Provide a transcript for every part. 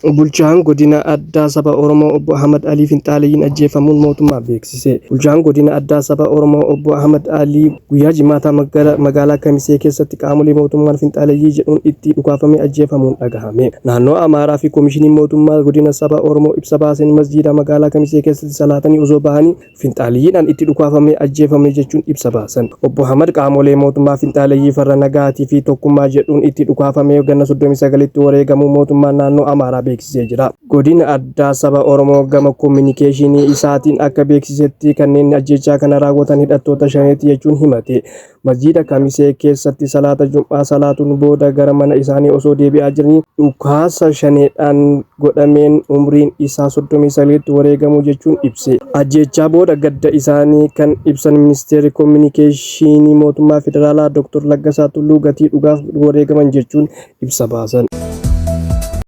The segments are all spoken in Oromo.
Bulchaan godina addaa saba Oromoo obbo Ahmad Alii Finxaaleeyyiin ajjeefamuun mootummaa beeksise. Bulchaan godina addaa saba Oromoo obbo Ahmad Alii guyyaa Jimaataa magaalaa Kamisee keessatti qaamolee mootummaan Finxaaleeyyii jedhuun itti dhukaafamee ajjeefamuun dhagahame. Naannoo Amaaraa fi Koomishiniin mootummaa godina saba Oromoo ibsa baaseen masjiida magaalaa Kamisee keessatti salaatanii osoo bahanii Finxaaleeyyiidhaan itti dhukaafamee ajjeefame jechuun ibsa baasan. Obbo Ahmad qaamolee mootummaa Finxaaleeyyii farra nagaatii fi tokkummaa jedhuun itti dhukaafamee ganna 39tti wareegamuu mootummaan naannoo Amaaraa beeksisee jira. Godina addaa saba Oromoo gama kominikeeshinii isaatiin akka beeksisetti kanneen ajjechaa kana raawwatan hidhattoota shaneeti jechuun himate. Masjiida Kamisee keessatti salaata Jum'aa salaatuun booda gara mana isaanii osoo deebi'aa jiranii dhukaasa shaneedhaan godhameen umriin isaa 39tti wareegamuu jechuun ibse. Ajjechaa booda gadda isaanii kan ibsan ministeerri kominikeeshinii mootummaa federaalaa Dr. Laggasaa Tulluu gatii dhugaaf wareegaman jechuun ibsa baasan.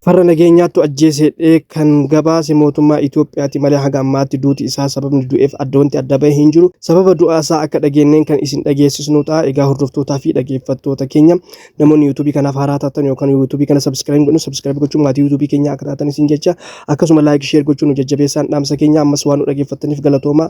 Farra nageenyaattu ajjeesedhee kan gabaase mootummaa Itoophiyaatti malee hanga ammaatti duuti isaa sababni du'eef wanti adda bahee hin jiru. Sababa du'aa isaa akka dhageenyeen kan isin dhageessisnu ta'a. Egaa hordoftootaa fi dhaggeeffattoota keenya namoonni YouTube kanaaf haaraa taatan yookaan YouTube kana subscribe gochuun maatii YouTube keenya akka taatan isin jecha akkasuma like share gochuun nu jajjabeessaan dhaamsa keenya ammas waan nu dhaggeeffattaniif galatooma.